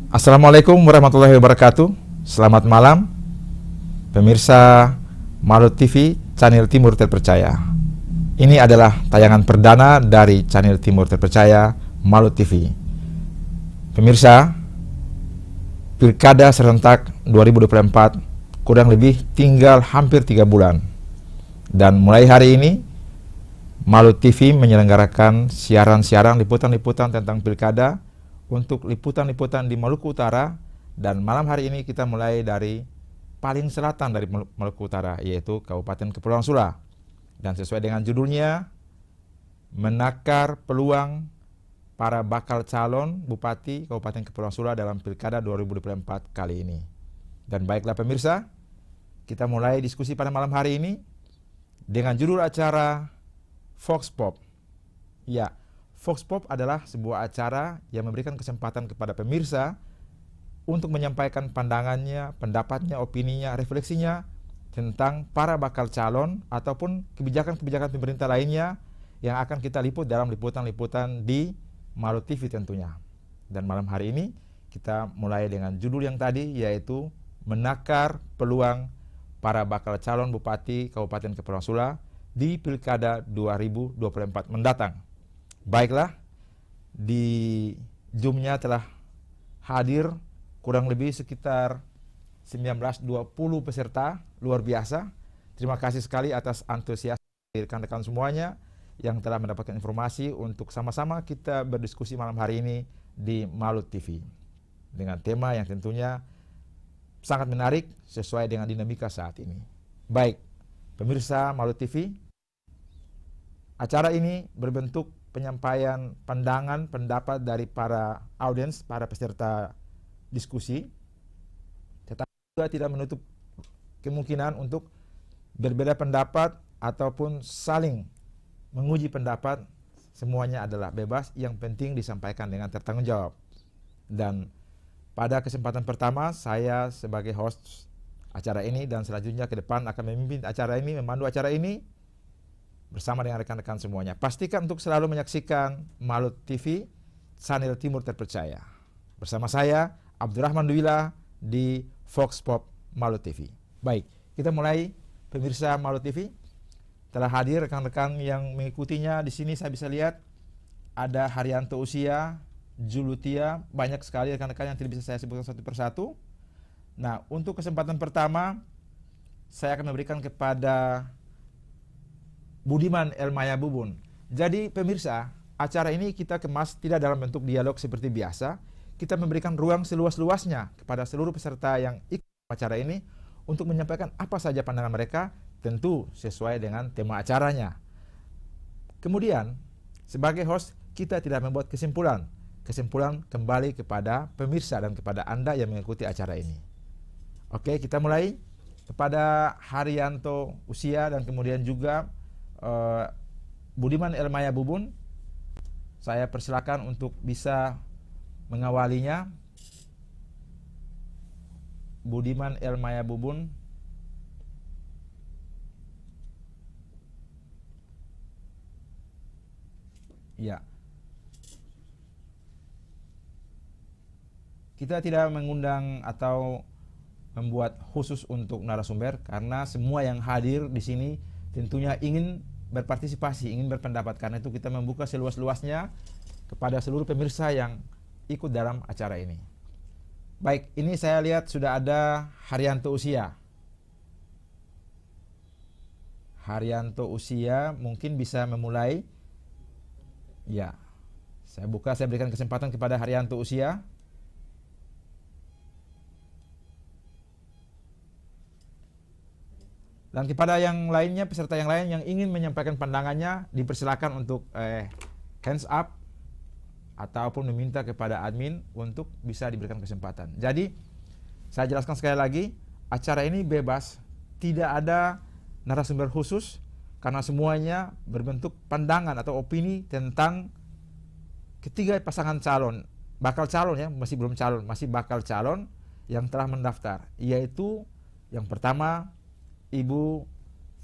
Assalamualaikum warahmatullahi wabarakatuh. Selamat malam pemirsa Malut TV, channel Timur Terpercaya. Ini adalah tayangan perdana dari channel Timur Terpercaya Malut TV. Pemirsa, Pilkada serentak 2024 kurang lebih tinggal hampir 3 bulan. Dan mulai hari ini Malut TV menyelenggarakan siaran-siaran liputan-liputan tentang Pilkada untuk liputan-liputan di Maluku Utara, dan malam hari ini kita mulai dari paling selatan dari Maluku Utara, yaitu Kabupaten Kepulauan Sula. Dan sesuai dengan judulnya, menakar peluang para bakal calon Bupati Kabupaten Kepulauan Sula dalam Pilkada 2024 kali ini. Dan baiklah pemirsa, kita mulai diskusi pada malam hari ini dengan judul acara Vox Pop. Ya, Vox Pop adalah sebuah acara yang memberikan kesempatan kepada pemirsa untuk menyampaikan pandangannya, pendapatnya, opininya, refleksinya tentang para bakal calon ataupun kebijakan-kebijakan pemerintah lainnya yang akan kita liput dalam liputan-liputan di Malut TV tentunya. Dan malam hari ini kita mulai dengan judul yang tadi, yaitu menakar peluang para bakal calon Bupati Kabupaten Kepulauan Sula di Pilkada 2024 mendatang. Baiklah, di Zoom-nya telah hadir kurang lebih sekitar 19-20 peserta, luar biasa. Terima kasih sekali atas antusias rekan-rekan semuanya yang telah mendapatkan informasi untuk sama-sama kita berdiskusi malam hari ini di Malut TV. Dengan tema yang tentunya sangat menarik sesuai dengan dinamika saat ini. Baik, pemirsa Malut TV, acara ini berbentuk penyampaian pandangan, pendapat dari para audiens, para peserta diskusi, tetapi juga tidak menutup kemungkinan untuk berbeda pendapat ataupun saling menguji pendapat. Semuanya adalah bebas, yang penting disampaikan dengan tertanggung jawab. Dan pada kesempatan pertama, saya sebagai host acara ini dan selanjutnya ke depan akan memimpin acara ini, memandu acara ini bersama dengan rekan-rekan semuanya. Pastikan untuk selalu menyaksikan Malut TV, channel Timur Terpercaya. Bersama saya, Abdurrahman Duwila di Vox Pop Malut TV. Baik, kita mulai pemirsa Malut TV. Telah hadir rekan-rekan yang mengikutinya. Di sini saya bisa lihat ada Haryanto Usia, Julutia, banyak sekali rekan-rekan yang tidak bisa saya sebutkan satu persatu. Nah, untuk kesempatan pertama, saya akan memberikan kepada Budiman Elmaya Bubun. Jadi pemirsa, acara ini kita kemas tidak dalam bentuk dialog seperti biasa. Kita memberikan ruang seluas-luasnya kepada seluruh peserta yang ikut acara ini untuk menyampaikan apa saja pandangan mereka, tentu sesuai dengan tema acaranya. Kemudian, sebagai host, kita tidak membuat kesimpulan. Kesimpulan kembali kepada pemirsa dan kepada Anda yang mengikuti acara ini. Oke, kita mulai kepada Haryanto Usia dan kemudian juga Budiman Elmaya Bubun. Saya persilakan untuk bisa mengawalinya. Budiman Elmaya Bubun. Ya. Kita tidak mengundang atau membuat khusus untuk narasumber karena semua yang hadir di sini tentunya ingin berpartisipasi, ingin berpendapat. Karena itu kita membuka seluas-luasnya kepada seluruh pemirsa yang ikut dalam acara ini. Baik, ini saya lihat sudah ada Haryanto Usia. Haryanto Usia mungkin bisa memulai. Ya, saya berikan kesempatan kepada Haryanto Usia. Dan kepada yang lainnya, peserta yang lain yang ingin menyampaikan pandangannya, dipersilakan untuk hands up ataupun meminta kepada admin untuk bisa diberikan kesempatan. Jadi Saya jelaskan sekali lagi, acara ini bebas, tidak ada narasumber khusus, karena semuanya berbentuk pandangan atau opini tentang ketiga pasangan calon, bakal calon ya, masih belum calon, masih bakal calon yang telah mendaftar, yaitu yang pertama Ibu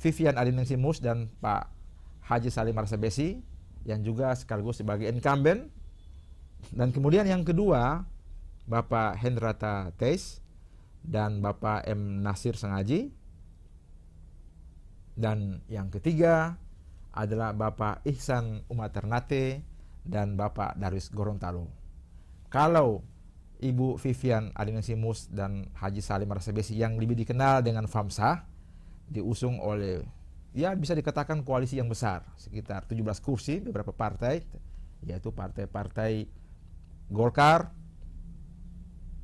Vivian Adiningsih Mus dan Pak Haji Salim Arsabesi yang juga sekaligus sebagai incumbent, dan kemudian yang kedua Bapak Hendrata Teis dan Bapak M. Nasir Sengaji, dan yang ketiga adalah Bapak Ihsan Umar Ternate dan Bapak Darwis Gorontalo. Kalau Ibu Vivian Adiningsih Mus dan Haji Salim Arsabesi yang lebih dikenal dengan FAMSA diusung oleh, ya bisa dikatakan koalisi yang besar, sekitar 17 kursi beberapa partai, yaitu partai-partai Golkar,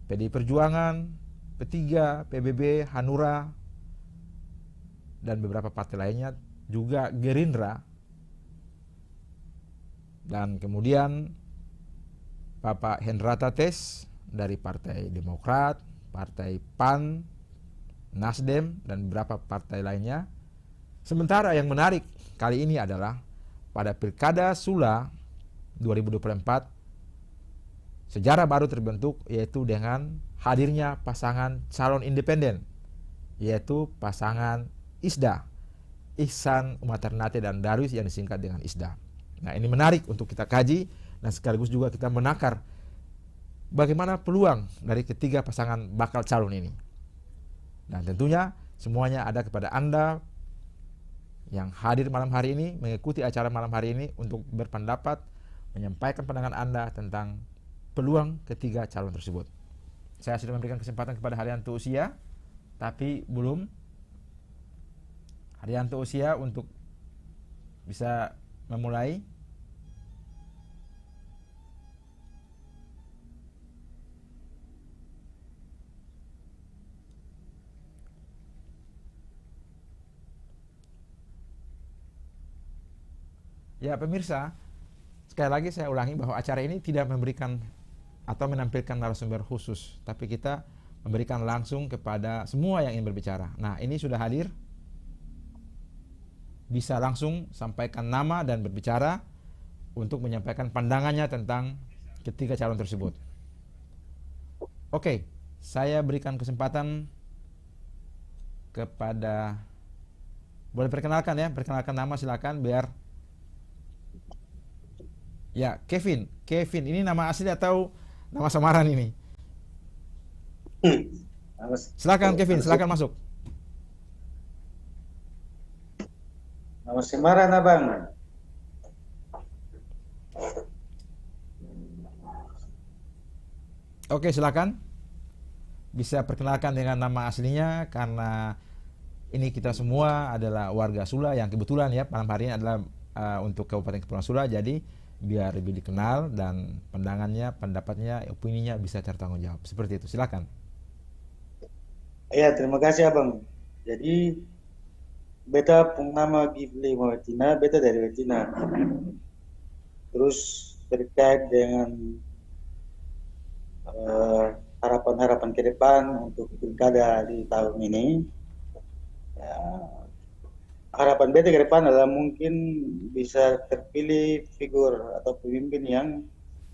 PDI Perjuangan, P3, PBB, Hanura, dan beberapa partai lainnya, juga Gerindra, dan kemudian Bapak Hendrata Teis dari Partai Demokrat, Partai PAN, Nasdem, dan beberapa partai lainnya. Sementara yang menarik kali ini adalah pada Pilkada Sula 2024 sejarah baru terbentuk, yaitu dengan hadirnya pasangan calon independen, yaitu pasangan ISDA, Ihsan Umar Ternate dan Darwis yang disingkat dengan ISDA. Nah, ini menarik untuk kita kaji dan sekaligus juga kita menakar bagaimana peluang dari ketiga pasangan bakal calon ini. Dan tentunya semuanya ada kepada Anda yang hadir malam hari ini, mengikuti acara malam hari ini untuk berpendapat, menyampaikan pandangan Anda tentang peluang ketiga calon tersebut. Saya sudah memberikan kesempatan kepada Haryanto Usia, tapi belum. Haryanto Usia untuk bisa memulai. Ya pemirsa, sekali lagi saya ulangi bahwa acara ini tidak memberikan atau menampilkan narasumber khusus, tapi kita memberikan langsung kepada semua yang ingin berbicara. Nah, ini sudah hadir, bisa langsung sampaikan nama dan berbicara untuk menyampaikan pandangannya tentang ketiga calon tersebut. Oke, saya berikan kesempatan kepada, boleh perkenalkan ya, perkenalkan nama silakan biar. Ya, Kevin, ini nama asli atau nama samaran ini? Silakan Kevin, silakan masuk. Nama samaran abang. Oke, silakan. Bisa perkenalkan dengan nama aslinya, karena ini kita semua adalah warga Sula yang kebetulan ya malam hari ini adalah untuk Kabupaten Kepulauan Sula, jadi biar lebih dikenal dan pandangannya, pendapatnya, opininya bisa tertanggung jawab. Seperti itu, silakan. Ya, terima kasih abang. Jadi beta nama Gifli Mawetina, beta dari Wetina. Terus terkait dengan harapan-harapan ke depan untuk pilkada di tahun ini, ya, harapan beta ke depan adalah mungkin bisa terpilih figur atau pemimpin yang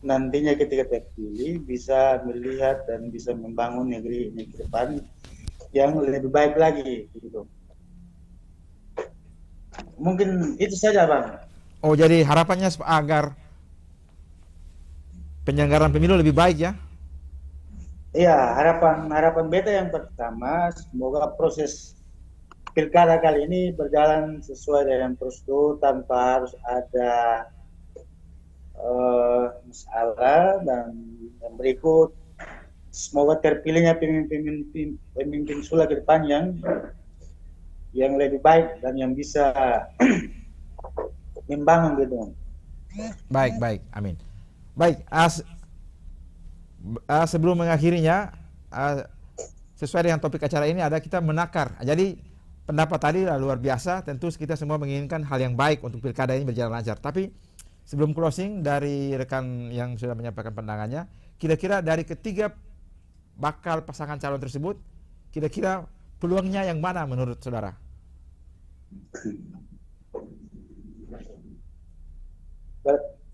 nantinya ketika terpilih bisa melihat dan bisa membangun negeri ini ke depan yang lebih baik lagi, gitu. Mungkin itu saja bang. Oh, jadi harapannya agar penyelenggaraan pemilu lebih baik ya? Iya, harapan beta yang pertama, semoga proses pilkada kali ini berjalan sesuai dengan prosedur tanpa harus ada masalah, dan yang berikut semoga terpilihnya pemimpin Sula ke depan yang lebih baik dan yang bisa membangun gitu. Baik, amin. Baik, sebelum mengakhirinya, sesuai dengan topik acara ini ada kita menakar. Jadi pendapat tadi luar biasa, tentu kita semua menginginkan hal yang baik untuk pilkada ini berjalan lancar. Tapi sebelum closing dari rekan yang sudah menyampaikan pandangannya, kira-kira dari ketiga bakal pasangan calon tersebut, kira-kira peluangnya yang mana menurut saudara?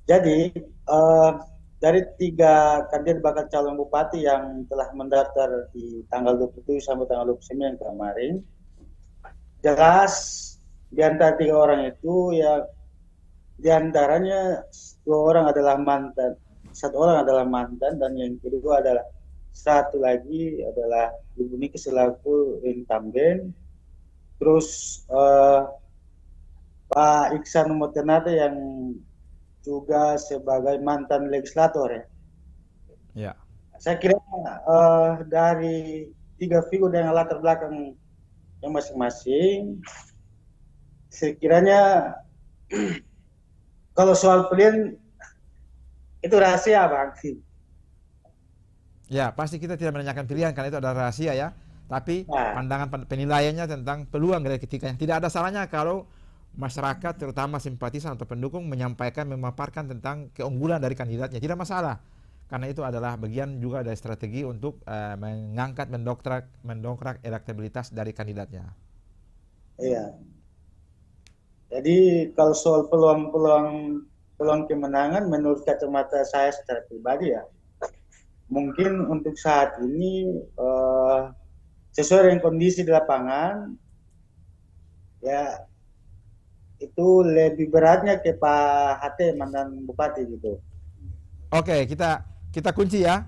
Jadi eh, dari 3 kandidat bakal calon bupati yang telah mendaftar di tanggal 27 sampai tanggal 29 kemarin, jelas di antara 3 orang itu ya, di antaranya 2 orang adalah mantan, 1 orang adalah mantan, dan yang kedua adalah satu lagi adalah Ibu Niki selaku incumbent. Terus Pak Iksan Motenate yang juga sebagai mantan legislator ya. Ya. Saya kira dari 3 figur dengan latar belakang yang masing-masing, sekiranya kalau soal pilihan itu rahasia, Bang. Ya, pasti kita tidak menanyakan pilihan karena itu adalah rahasia ya. Tapi Nah, pandangan penilaiannya tentang peluang dari ketiganya. Tidak ada salahnya kalau masyarakat terutama simpatisan atau pendukung menyampaikan, memaparkan tentang keunggulan dari kandidatnya. Tidak masalah. Karena itu adalah bagian juga dari strategi untuk mengangkat, mendongkrak elektabilitas dari kandidatnya. iya. Jadi kalau soal peluang kemenangan menurut kacamata saya secara pribadi ya, mungkin untuk saat ini sesuai dengan kondisi di lapangan ya, itu lebih beratnya ke Pak HT mantan bupati gitu. Oke, kita kunci ya.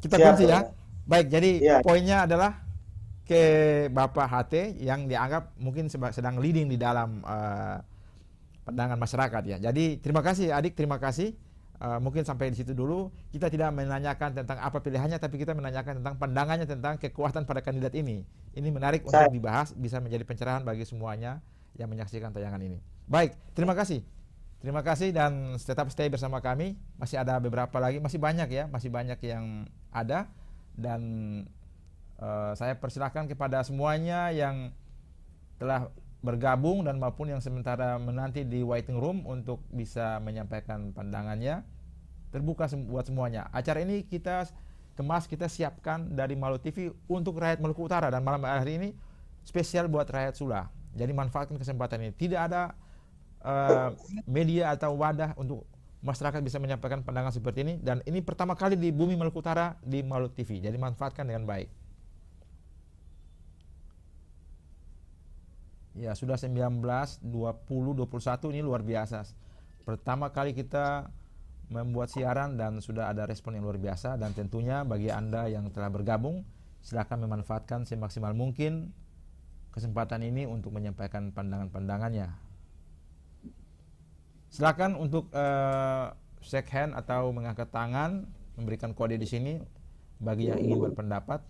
Kita Siap, kunci ya. Bang. Baik, jadi Iya, poinnya adalah ke Bapak HT yang dianggap mungkin sedang leading di dalam pandangan masyarakat ya. Jadi terima kasih Adik, terima kasih. Mungkin sampai di situ dulu. Kita tidak menanyakan tentang apa pilihannya, tapi kita menanyakan tentang pandangannya tentang kekuatan pada kandidat ini. Ini menarik untuk saya dibahas, bisa menjadi pencerahan bagi semuanya yang menyaksikan tayangan ini. Baik, terima kasih. Terima kasih dan tetap stay bersama kami. Masih ada beberapa lagi, masih banyak ya, masih banyak yang ada. Dan saya persilahkan kepada semuanya yang telah bergabung dan maupun yang sementara menanti di waiting room untuk bisa menyampaikan pandangannya. Terbuka buat semuanya. Acara ini kita kemas, kita siapkan dari Maluku TV untuk rakyat Maluku Utara, dan malam hari ini spesial buat rakyat Sula. Jadi manfaatkan kesempatan ini. Tidak ada media atau wadah untuk masyarakat bisa menyampaikan pandangan seperti ini, dan ini pertama kali di bumi Maluku Utara di Maluku TV. Jadi manfaatkan dengan baik. Ya, sudah 19, 20, 21, ini luar biasa. Pertama kali kita membuat siaran dan sudah ada respon yang luar biasa, dan tentunya bagi Anda yang telah bergabung, silakan memanfaatkan semaksimal mungkin kesempatan ini untuk menyampaikan pandangan-pandangannya. Silakan untuk shake hand atau mengangkat tangan, memberikan kode di sini bagi yang ingin berpendapat.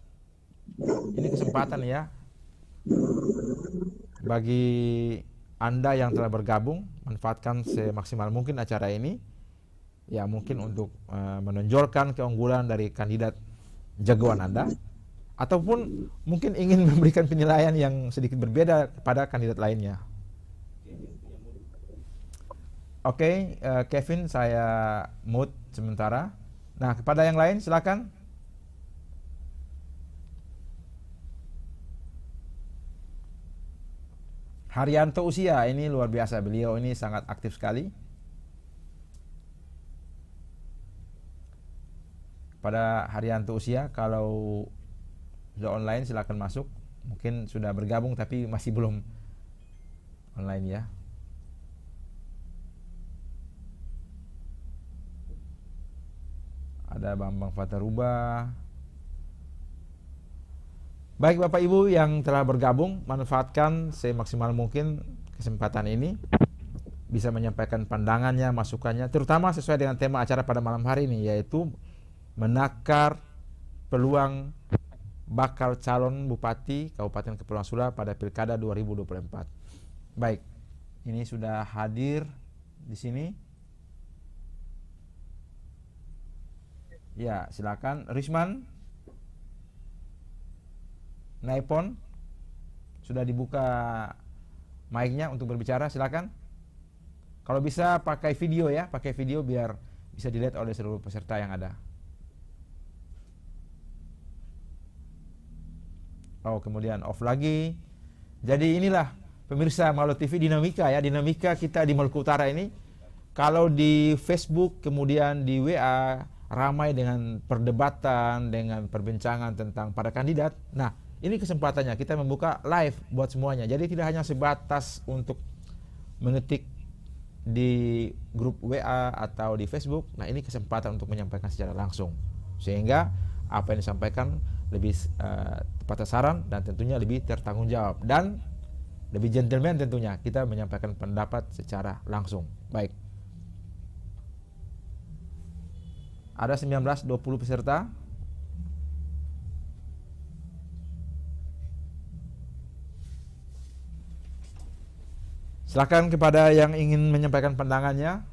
Ini kesempatan ya bagi Anda yang telah bergabung, manfaatkan semaksimal mungkin acara ini ya, mungkin untuk menonjolkan keunggulan dari kandidat jagoan Anda, ataupun mungkin ingin memberikan penilaian yang sedikit berbeda kepada kandidat lainnya. Oke, Kevin, saya mute sementara. Nah, kepada yang lain silakan. Haryanto Usia, ini luar biasa, beliau ini sangat aktif sekali. Pada Haryanto Usia, kalau sudah online silakan masuk. Mungkin sudah bergabung tapi masih belum online ya. Ada Bambang Fataruba. Baik Bapak Ibu yang telah bergabung, manfaatkan semaksimal mungkin kesempatan ini, bisa menyampaikan pandangannya, masukannya, terutama sesuai dengan tema acara pada malam hari ini, yaitu menakar peluang bakal calon Bupati Kabupaten Kepulauan Sula pada Pilkada 2024. Baik, ini sudah hadir di sini. Ya, silakan Risman. Naipon, sudah dibuka mic-nya untuk berbicara, silakan. Kalau bisa pakai video ya, pakai video biar bisa dilihat oleh seluruh peserta yang ada. Oh, kemudian off lagi. Jadi inilah pemirsa Maluku TV dinamika ya, dinamika kita di Maluku Utara ini. Kalau di Facebook kemudian di WA ramai dengan perdebatan, dengan perbincangan tentang para kandidat. Nah, ini kesempatannya kita membuka live buat semuanya. Jadi tidak hanya sebatas untuk mengetik di grup WA atau di Facebook. Nah, ini kesempatan untuk menyampaikan secara langsung. Sehingga apa yang disampaikan lebih tepat sasaran dan tentunya lebih tertanggung jawab dan lebih gentleman tentunya kita menyampaikan pendapat secara langsung. Baik. Ada 19-20 peserta. Silakan kepada yang ingin menyampaikan pandangannya.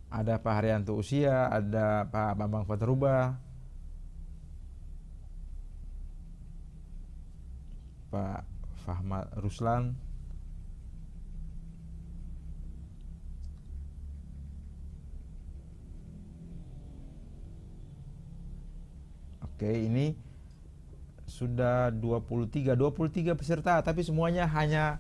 Ada Pak Haryanto Usia, ada Pak Bambang Fateruba, Pak Fahmat Ruslan. Oke, ini sudah 23 peserta, tapi semuanya hanya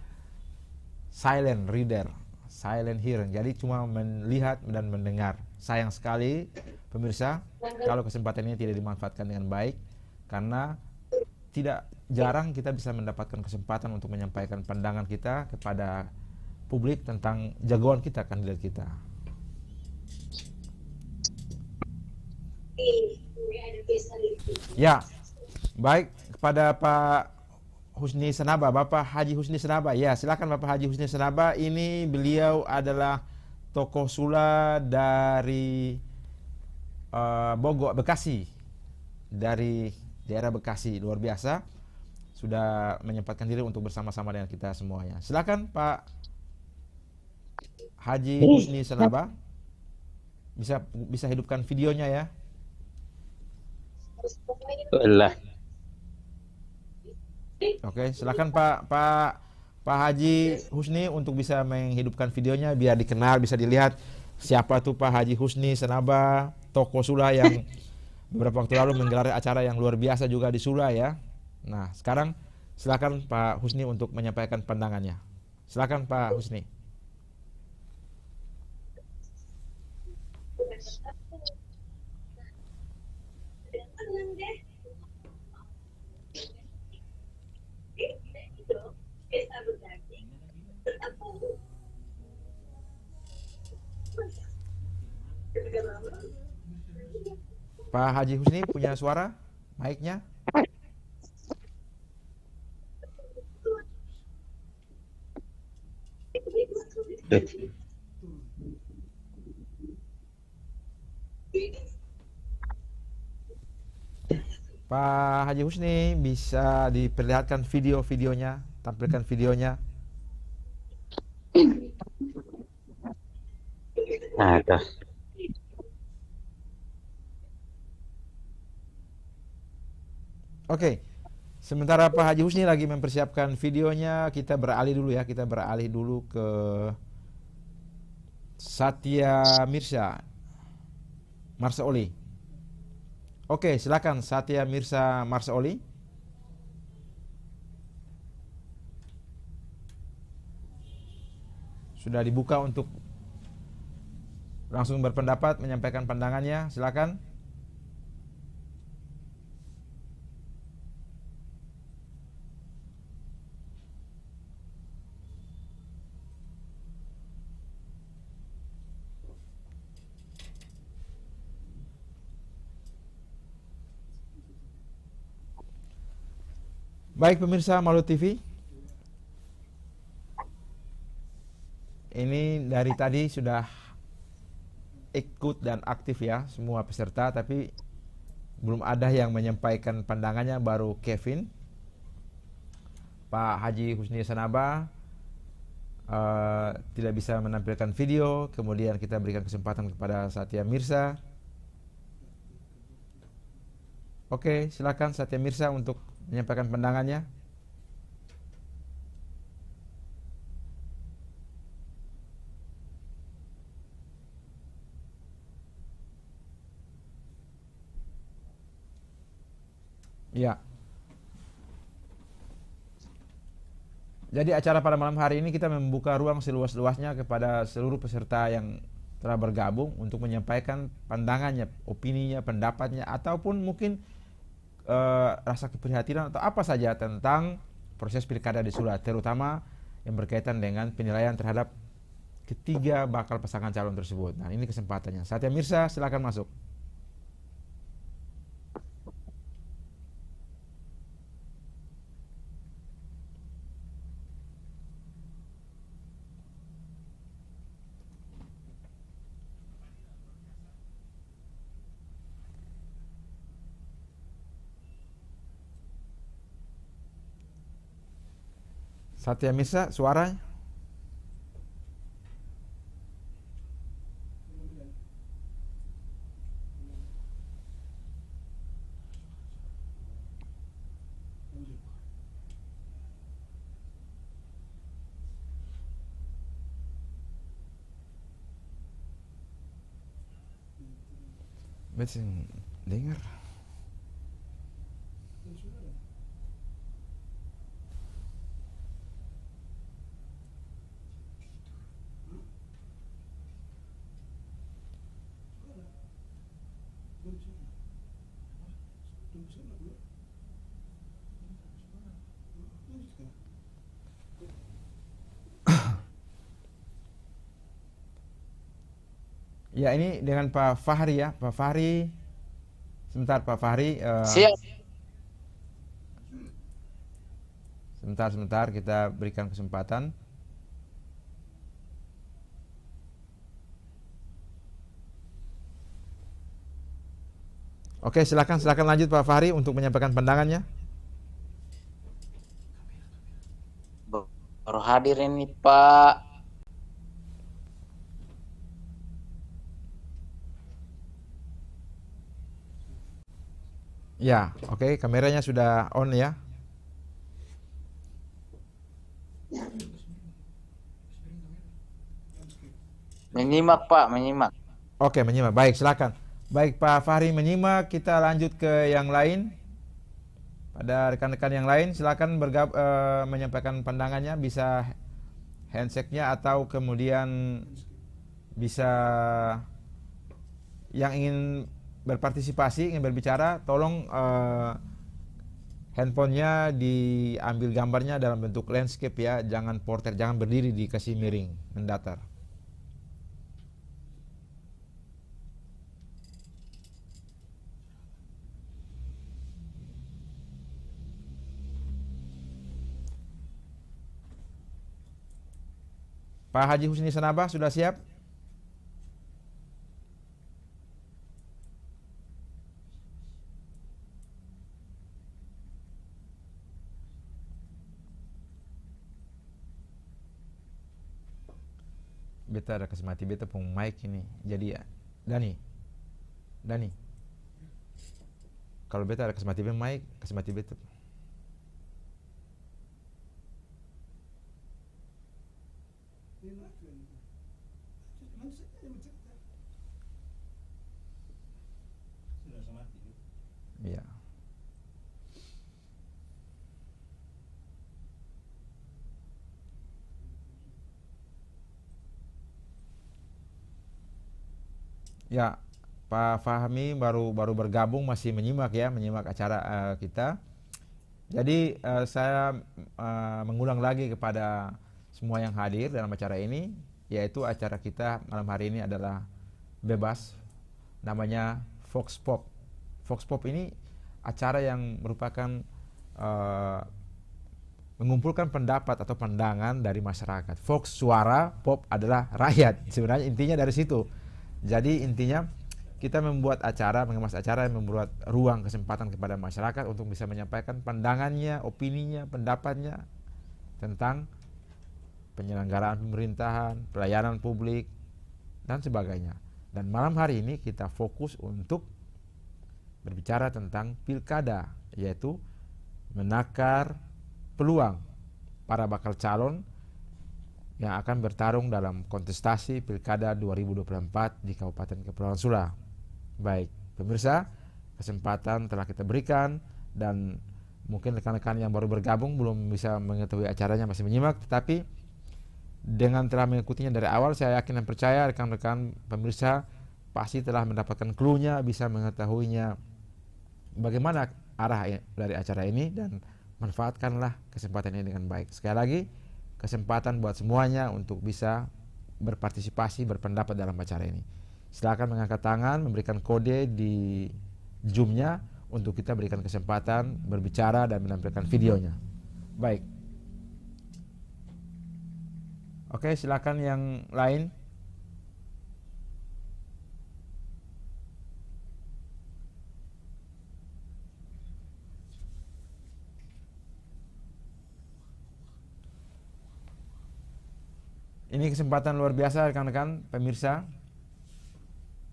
silent reader, silent hearing. Jadi cuma melihat dan mendengar. Sayang sekali pemirsa kalau kesempatan ini tidak dimanfaatkan dengan baik, karena tidak jarang kita bisa mendapatkan kesempatan untuk menyampaikan pandangan kita kepada publik tentang jagoan kita, kandidat kita. Ya, baik, kepada Pak Husni Senaba, Bapak Haji Husni Senaba. Ya, silakan Bapak Haji Husni Senaba. Ini beliau adalah tokoh Sula dari Bogor, Bekasi. Dari daerah Bekasi, luar biasa. Sudah menyempatkan diri untuk bersama-sama dengan kita semuanya. Silakan Pak Haji Husni Senaba. Bisa hidupkan videonya ya. Lah. Oke, silakan Pak Haji Husni untuk bisa menghidupkan videonya biar dikenal, bisa dilihat siapa tuh Pak Haji Husni Senaba, tokoh Sula yang beberapa waktu lalu menggelar acara yang luar biasa juga di Sula ya. Nah, sekarang silakan Pak Husni untuk menyampaikan pandangannya. Silakan Pak Husni. Pak Haji Husni punya suara mic-nya? Pak Haji Husni bisa diperlihatkan videonya, tampilkan videonya. Ada. Oke. Sementara Pak Haji Husni lagi mempersiapkan videonya, kita beralih dulu ya, kita beralih dulu ke Satya Mirsa Marsaoli. Oke, silakan Satya Mirsa Marsaoli. Sudah dibuka untuk langsung berpendapat, menyampaikan pandangannya, silakan. Baik pemirsa Maluku TV, ini dari tadi sudah ikut dan aktif ya semua peserta, tapi belum ada yang menyampaikan pandangannya, baru Kevin. Pak Haji Husni Senaba tidak bisa menampilkan video, kemudian kita berikan kesempatan kepada Satya Mirsa. Oke, silakan Satya Mirsa untuk menyampaikan pandangannya. Ya. Jadi acara pada malam hari ini kita membuka ruang seluas-luasnya kepada seluruh peserta yang telah bergabung untuk menyampaikan pandangannya, opininya, pendapatnya, ataupun mungkin rasa keprihatinan atau apa saja tentang proses pilkada di Sula, terutama yang berkaitan dengan penilaian terhadap ketiga bakal pasangan calon tersebut. Nah, ini kesempatannya. Satya Mirsa, silakan masuk. Satya Mirsa, suara. Betul, dengar. Ya, ini dengan Pak Fahri ya. Pak Fahri, sebentar Pak Fahri. Siap. Sebentar kita berikan kesempatan. Oke, silakan lanjut Pak Fahri untuk menyampaikan pandangannya. Baru hadir ini Pak. Ya, oke, kameranya sudah on ya. Menyimak Pak, menyimak. Oke, menyimak. Baik, silakan. Baik Pak Fahri menyimak, kita lanjut ke yang lain. Pada rekan-rekan yang lain, silakan menyampaikan pandangannya, bisa handshake-nya atau kemudian bisa yang ingin berpartisipasi, ingin berbicara, tolong handphonenya diambil gambarnya dalam bentuk landscape ya, jangan portrait, jangan berdiri dikasih miring, mendatar. Pak Haji Husni Sanabah sudah siap? Beta ada kesempatan beta pun mic ini. Jadi ya, Dani. Kalau beta ada kesempatan mic, kesempatan beta. Iya. Ya, Pak Fahmi baru bergabung, masih menyimak acara kita. Jadi saya mengulang lagi kepada semua yang hadir dalam acara ini, yaitu acara kita malam hari ini adalah bebas, namanya Vox Pop. Vox Pop ini acara yang merupakan mengumpulkan pendapat atau pandangan dari masyarakat. Vox, suara, pop adalah rakyat. Sebenarnya intinya dari situ. Jadi intinya kita mengemas acara yang membuat ruang kesempatan kepada masyarakat untuk bisa menyampaikan pandangannya, opininya, pendapatnya tentang penyelenggaraan pemerintahan, pelayanan publik, dan sebagainya. Dan malam hari ini kita fokus untuk berbicara tentang pilkada, yaitu menakar peluang para bakal calon yang akan bertarung dalam kontestasi Pilkada 2024 di Kabupaten Kepulauan Sula. Baik, pemirsa, kesempatan telah kita berikan dan mungkin rekan-rekan yang baru bergabung belum bisa mengetahui acaranya, masih menyimak, tetapi dengan telah mengikutinya dari awal, saya yakin dan percaya rekan-rekan pemirsa pasti telah mendapatkan clue-nya, bisa mengetahuinya bagaimana arah dari acara ini, dan manfaatkanlah kesempatan ini dengan baik. Sekali lagi, kesempatan buat semuanya untuk bisa berpartisipasi, berpendapat dalam acara ini. Silakan mengangkat tangan, memberikan kode di Zoom-nya untuk kita berikan kesempatan berbicara dan menampilkan videonya. Baik. Oke, silakan yang lain. Ini kesempatan luar biasa rekan-rekan pemirsa.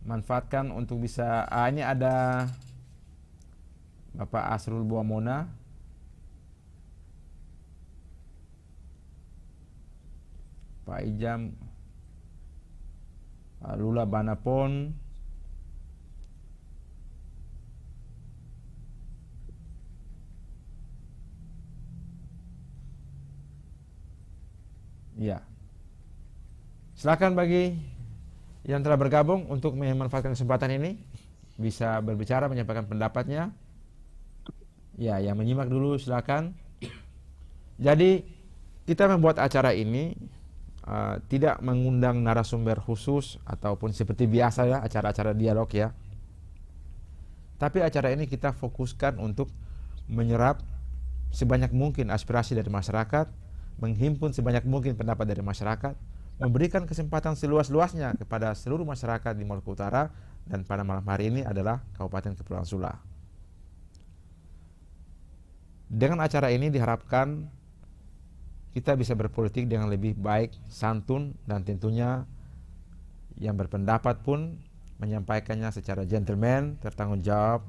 Manfaatkan untuk bisa ini ada Bapak Asrul Buamona, Pak Ijam, Pak Lula Banapon, ya. Silakan bagi yang telah bergabung untuk memanfaatkan kesempatan ini, bisa berbicara, menyampaikan pendapatnya. Ya, yang menyimak dulu silakan. Jadi kita membuat acara ini tidak mengundang narasumber khusus ataupun seperti biasa ya acara-acara dialog ya. Tapi acara ini kita fokuskan untuk menyerap sebanyak mungkin aspirasi dari masyarakat, menghimpun sebanyak mungkin pendapat dari masyarakat, memberikan kesempatan seluas-luasnya kepada seluruh masyarakat di Maluku Utara, dan pada malam hari ini adalah Kabupaten Kepulauan Sula. Dengan acara ini diharapkan kita bisa berpolitik dengan lebih baik, santun, dan tentunya yang berpendapat pun menyampaikannya secara gentleman, tertanggung jawab,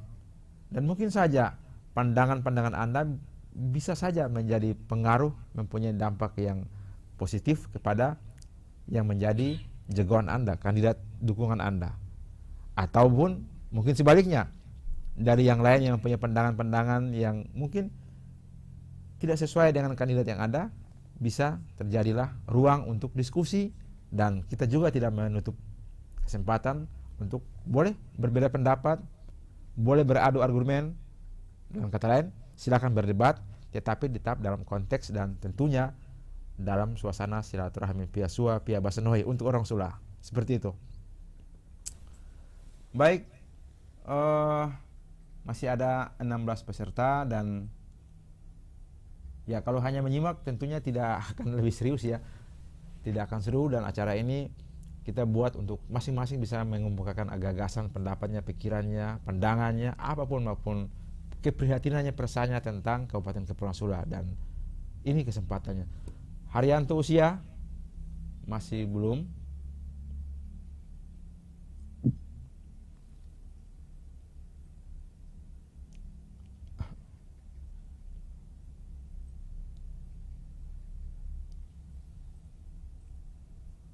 dan mungkin saja pandangan-pandangan Anda bisa saja menjadi pengaruh, mempunyai dampak yang positif kepada yang menjadi jagoan Anda, kandidat dukungan Anda. Ataupun mungkin sebaliknya, dari yang lain yang punya pandangan-pandangan yang mungkin tidak sesuai dengan kandidat yang ada, bisa terjadilah ruang untuk diskusi, dan kita juga tidak menutup kesempatan untuk boleh berbeda pendapat, boleh beradu argumen. Dengan kata lain, silakan berdebat, tetapi tetap dalam konteks dan tentunya dalam suasana silaturahmi pia sua pia basenohi untuk orang Sula. Seperti itu. Baik, masih ada 16 peserta, dan ya kalau hanya menyimak tentunya tidak akan lebih serius ya. Tidak akan seru, dan acara ini kita buat untuk masing-masing bisa mengemukakan gagasan, pendapatnya, pikirannya, pandangannya, apapun maupun keprihatinannya, pesannya tentang Kabupaten Kepulauan Sula. Dan ini kesempatannya. Haryanto usia masih belum.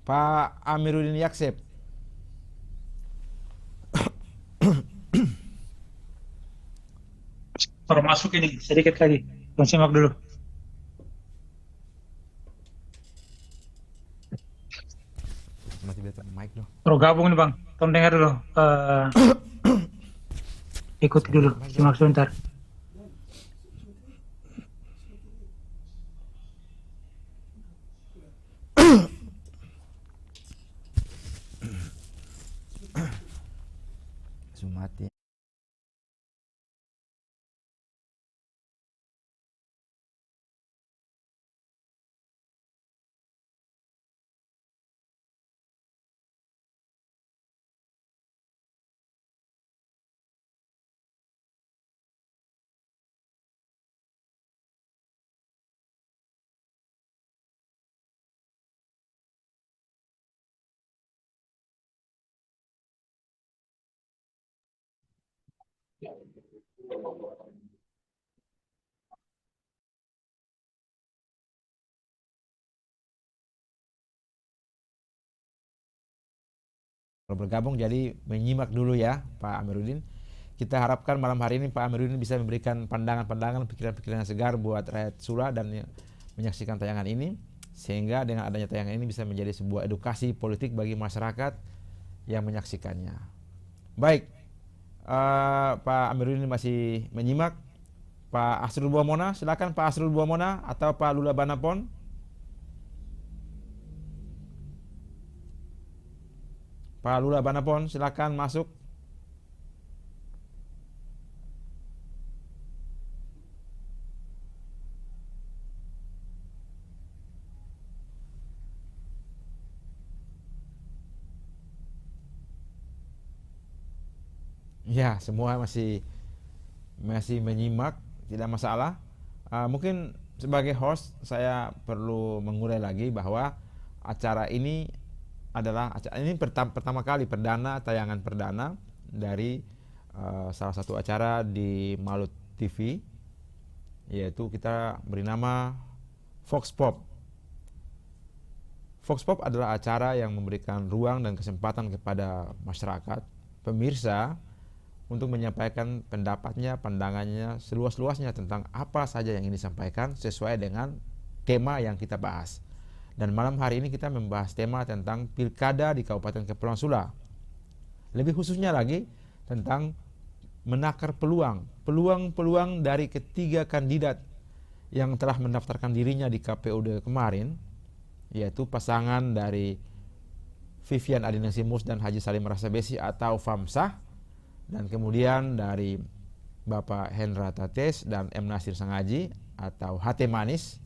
Pak Amiruddin Yaksep. Baru masuk ini sedikit lagi. Bang simak dulu. Mati betul mic dong. Baru gabung nih Bang. Tolong dengar dulu. Ikuti dulu. Simak sebentar. Sumati. bergabung, jadi menyimak dulu ya Pak Amiruddin. Kita harapkan malam hari ini Pak Amiruddin bisa memberikan pandangan-pandangan, pikiran-pikiran yang segar buat rakyat Sula dan menyaksikan tayangan ini, sehingga dengan adanya tayangan ini bisa menjadi sebuah edukasi politik bagi masyarakat yang menyaksikannya. Baik, Pak Amiruddin masih menyimak. Pak Asrul Buamona, silakan Pak Asrul Buamona atau Pak Lula Banapon. Pak Lula Banapon, silakan masuk. Ya, semua masih menyimak, tidak masalah. Mungkin sebagai host saya perlu mengurai lagi bahwa acara ini pertama kali tayangan perdana dari salah satu acara di Malut TV, yaitu kita beri nama Vox Pop. Vox Pop adalah acara yang memberikan ruang dan kesempatan kepada masyarakat, pemirsa, untuk menyampaikan pendapatnya, pandangannya seluas-luasnya tentang apa saja yang ingin disampaikan sesuai dengan tema yang kita bahas. Dan malam hari ini kita membahas tema tentang pilkada di Kabupaten Kepulauan Sula. Lebih khususnya lagi tentang menakar peluang dari ketiga kandidat yang telah mendaftarkan dirinya di KPUD kemarin, yaitu pasangan dari Vivian Adinasimus dan Haji Salim Rasabesi atau Famsah, dan kemudian dari Bapak Hendra Tates dan M. Nasir Sangaji atau HT Manis,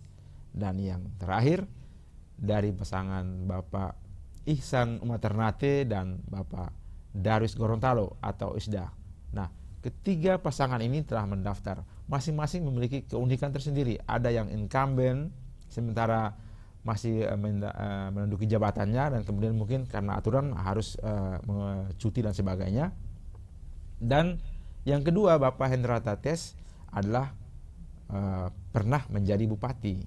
dan yang terakhir dari pasangan Bapak Ihsan Umaternate dan Bapak Darwis Gorontalo atau ISDA. Nah, ketiga pasangan ini telah mendaftar. Masing-masing memiliki keunikan tersendiri. Ada yang incumbent sementara masih menduduki jabatannya, dan kemudian mungkin karena aturan harus cuti dan sebagainya. Dan yang kedua, Bapak Hendra Tates adalah pernah menjadi bupati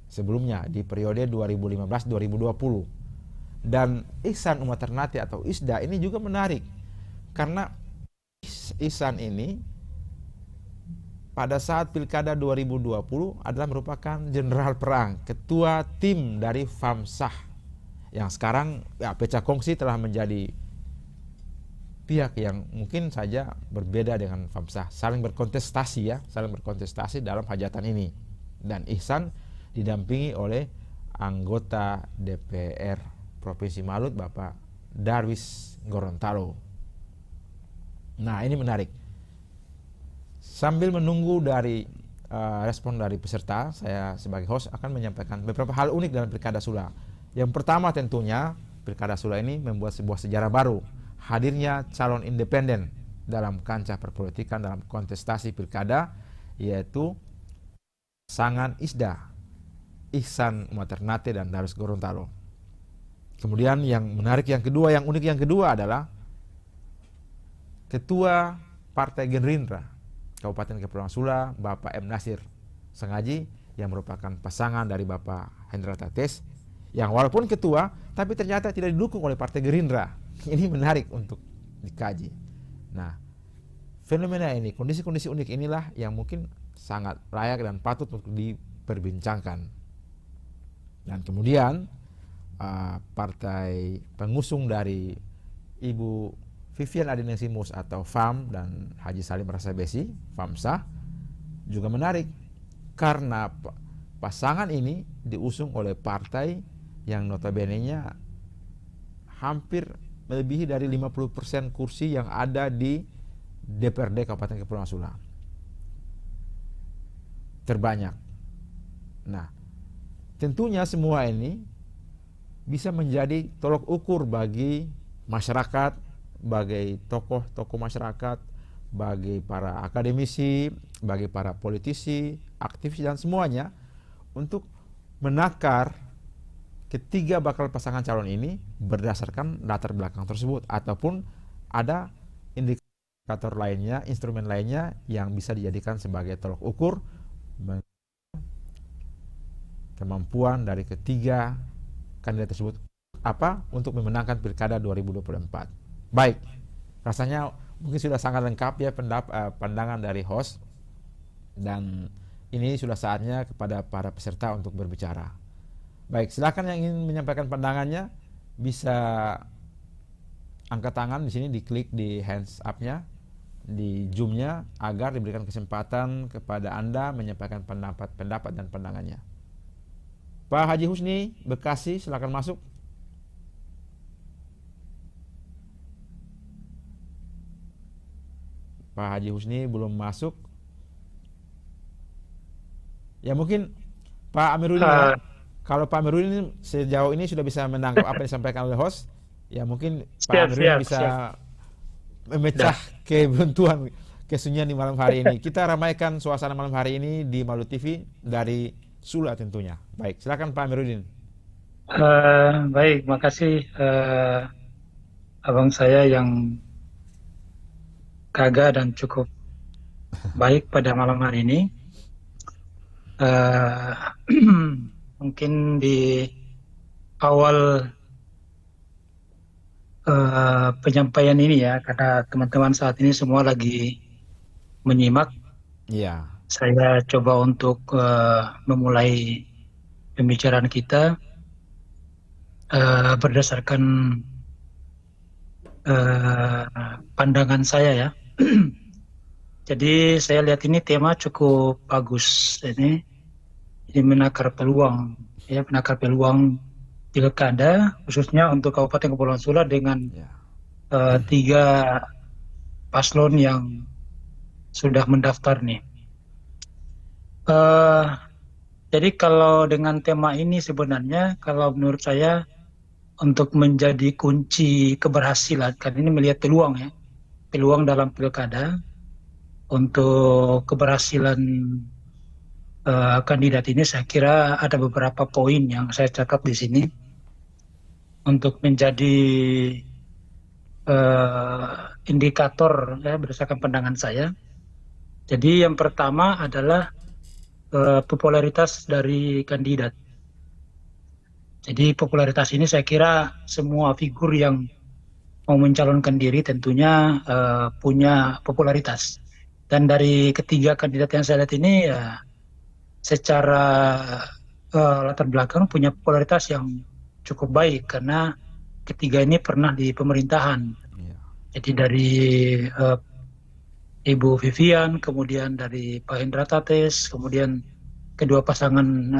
sebelumnya di periode 2015-2020. Dan Ihsan Umaternate atau ISDA ini juga menarik karena Ihsan ini pada saat Pilkada 2020 adalah merupakan jenderal perang, ketua tim dari Famsah, yang sekarang pecah kongsi telah menjadi pihak yang mungkin saja berbeda dengan Famsah, saling berkontestasi dalam hajatan ini. Dan Ihsan didampingi oleh anggota DPR Provinsi Malut, Bapak Darwis Gorontalo. Nah, ini menarik. Sambil menunggu dari respon dari peserta, saya sebagai host akan menyampaikan beberapa hal unik dalam Pilkada Sula. Yang pertama tentunya, Pilkada Sula ini membuat sebuah sejarah baru. Hadirnya calon independen dalam kancah perpolitikan dalam kontestasi pilkada, yaitu pasangan ISDA, Ihsan Umaternate dan Darwis Gorontalo. Kemudian yang menarik yang unik yang kedua adalah Ketua Partai Gerindra Kabupaten Kepulauan Sula, Bapak M. Nasir Sangaji, yang merupakan pasangan dari Bapak Hendra Tates, yang walaupun ketua tapi ternyata tidak didukung oleh Partai Gerindra. Ini menarik untuk dikaji. Nah, fenomena ini, kondisi-kondisi unik inilah yang mungkin sangat layak dan patut untuk diperbincangkan. Dan kemudian partai pengusung dari Ibu Vivian Adinasimus atau FAM dan Haji Salim Rasabesi, Famsah, juga menarik karena pasangan ini diusung oleh partai yang notabene-nya hampir melebihi dari 50% kursi yang ada di DPRD Kabupaten Kepulauan Sula. Terbanyak. Nah, tentunya semua ini bisa menjadi tolok ukur bagi masyarakat, bagi tokoh-tokoh masyarakat, bagi para akademisi, bagi para politisi, aktivis, dan semuanya untuk menakar ketiga bakal pasangan calon ini berdasarkan latar belakang tersebut, ataupun ada indikator lainnya, instrumen lainnya yang bisa dijadikan sebagai tolok ukur kemampuan dari ketiga kandidat tersebut untuk memenangkan Pilkada 2024. Baik, rasanya mungkin sudah sangat lengkap ya pandangan dari host, dan ini sudah saatnya kepada para peserta untuk berbicara. Baik, silakan yang ingin menyampaikan pandangannya bisa angkat tangan di sini, diklik di hands up-nya, di zoom-nya, agar diberikan kesempatan kepada Anda menyampaikan pendapat dan pandangannya. Pak Haji Husni, Bekasi, silakan masuk. Pak Haji Husni belum masuk. Ya mungkin Pak Amirudin, kalau Pak Amirudin sejauh ini sudah bisa menangkap apa yang disampaikan oleh host, ya mungkin Pak Amirudin bisa memecah kebuntuan, kesunyian di malam hari ini. Kita ramaikan suasana malam hari ini di Malu TV dari Sula tentunya. Baik, silakan Pak Amirudin. Baik, makasih abang saya yang gagah dan cukup baik pada malam hari ini. Mungkin di awal penyampaian ini ya, karena teman-teman saat ini semua lagi menyimak. Iya. Saya coba untuk memulai pembicaraan kita berdasarkan pandangan saya ya. Jadi saya lihat ini tema cukup bagus ini menakar peluang ya, menakar peluang pilkada khususnya untuk Kabupaten Kepulauan Sula dengan 3 paslon yang sudah mendaftar nih. Jadi kalau dengan tema ini sebenarnya kalau menurut saya untuk menjadi kunci keberhasilan, karena ini melihat peluang ya, peluang dalam pilkada untuk keberhasilan kandidat ini, saya kira ada beberapa poin yang saya catat di sini untuk menjadi indikator ya, berdasarkan pandangan saya. Jadi yang pertama adalah popularitas dari kandidat. Jadi popularitas ini saya kira semua figur yang mau mencalonkan diri tentunya punya popularitas. Dan dari ketiga kandidat yang saya lihat ini ya secara latar belakang punya popularitas yang cukup baik karena ketiga ini pernah di pemerintahan. Jadi dari Ibu Vivian, kemudian dari Pak Hendra Tates, kemudian kedua pasangan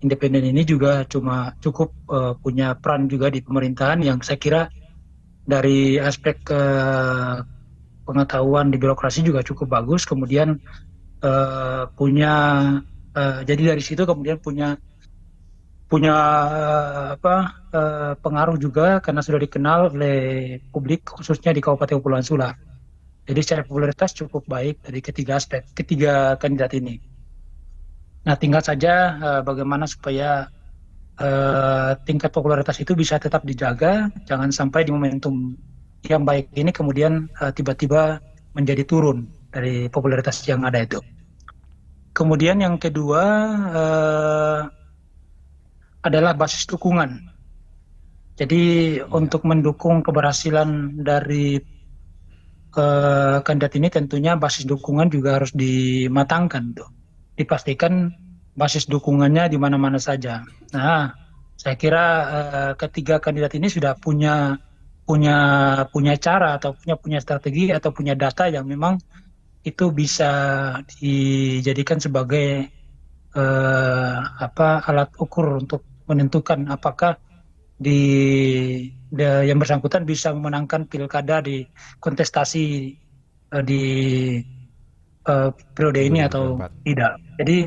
independen ini juga cukup punya peran juga di pemerintahan yang saya kira dari aspek pengetahuan di birokrasi juga cukup bagus. Kemudian jadi dari situ kemudian punya pengaruh juga karena sudah dikenal oleh publik khususnya di Kabupaten Kepulauan Sula. Jadi secara popularitas cukup baik dari ketiga kandidat ini. Nah, tinggal saja bagaimana supaya tingkat popularitas itu bisa tetap dijaga, jangan sampai di momentum yang baik ini kemudian tiba-tiba menjadi turun dari popularitas yang ada itu. Kemudian yang kedua adalah basis dukungan. Jadi untuk mendukung keberhasilan dari kandidat ini tentunya basis dukungan juga harus dimatangkan tuh. Dipastikan basis dukungannya di mana-mana saja. Nah, saya kira ketiga kandidat ini sudah punya cara atau punya strategi atau punya data yang memang itu bisa dijadikan sebagai alat ukur untuk menentukan apakah yang bersangkutan bisa memenangkan pilkada di kontestasi di periode ini atau tidak. Jadi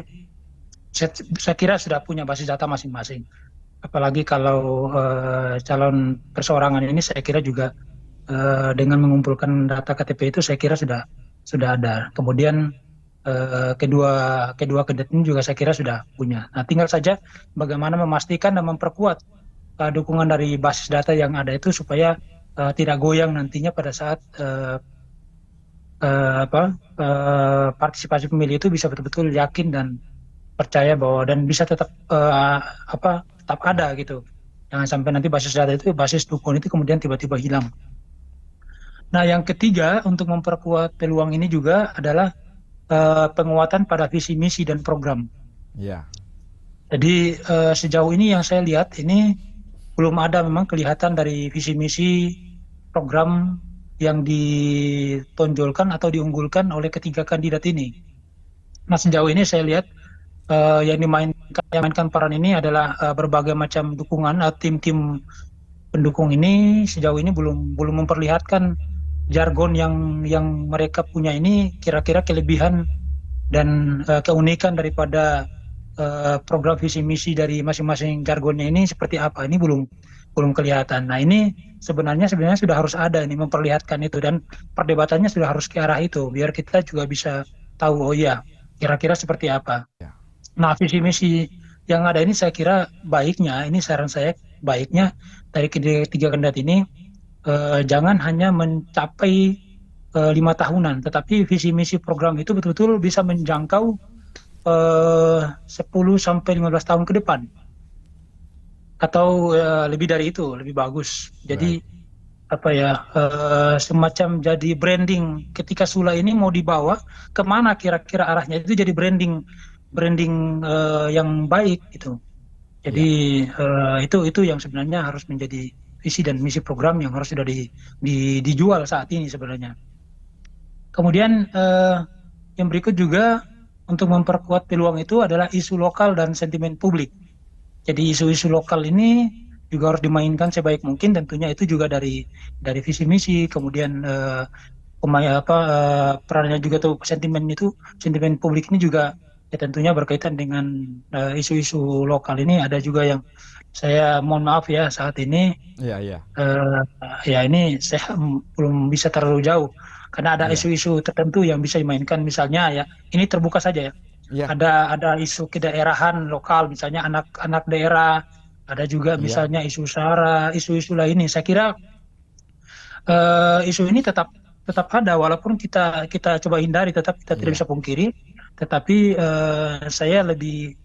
saya kira sudah punya basis data masing-masing. Apalagi kalau calon perseorangan ini saya kira juga dengan mengumpulkan data KTP itu saya kira sudah ada. Kemudian kedua kandidat ini juga saya kira sudah punya. Nah, tinggal saja bagaimana memastikan dan memperkuat dukungan dari basis data yang ada itu supaya tidak goyang nantinya pada saat partisipasi pemilih itu bisa betul-betul yakin dan percaya bahwa dan bisa tetap ada gitu Jangan sampai nanti basis data itu, basis dukun itu kemudian tiba-tiba hilang. Nah, yang ketiga untuk memperkuat peluang ini juga adalah penguatan pada visi misi dan program. Ya. Jadi sejauh ini yang saya lihat ini belum ada memang kelihatan dari visi misi program yang ditonjolkan atau diunggulkan oleh ketiga kandidat ini. Nah, sejauh ini saya lihat yang dimainkan peran ini adalah berbagai macam dukungan, tim-tim pendukung ini sejauh ini belum memperlihatkan jargon yang mereka punya ini kira-kira kelebihan dan keunikan daripada program visi misi dari masing-masing jargonnya ini seperti apa, ini belum kelihatan. Nah, ini sebenarnya sudah harus ada ini memperlihatkan itu, dan perdebatannya sudah harus ke arah itu biar kita juga bisa tahu, oh iya kira-kira seperti apa. Nah, visi misi yang ada ini saya kira baiknya, ini saran saya, baiknya dari ketiga kandidat ini jangan hanya mencapai 5 tahunan, tetapi visi misi program itu betul-betul bisa menjangkau 10 sampai 15 tahun ke depan. Atau lebih dari itu, lebih bagus. Jadi semacam jadi branding ketika Sula ini mau dibawa kemana kira-kira arahnya, itu jadi branding yang baik gitu. Jadi itu yang sebenarnya harus menjadi visi dan misi program yang harus sudah dijual saat ini sebenarnya. Kemudian yang berikut juga untuk memperkuat peluang itu adalah isu lokal dan sentimen publik. Jadi isu-isu lokal ini juga harus dimainkan sebaik mungkin, tentunya itu juga dari visi misi. Kemudian perannya juga tuh sentimen publik ini juga ya tentunya berkaitan dengan isu-isu lokal ini. Ada juga yang saya mohon maaf ya saat ini ya ini saya belum bisa terlalu jauh karena ada isu-isu tertentu yang bisa dimainkan, misalnya ya ini terbuka saja ya. Ada isu kedaerahan lokal, misalnya anak daerah, ada juga misalnya isu SARA, isu-isu lainnya. Saya kira isu ini tetap ada, walaupun kita coba hindari, tetap kita tidak bisa pungkiri. Tetapi saya lebih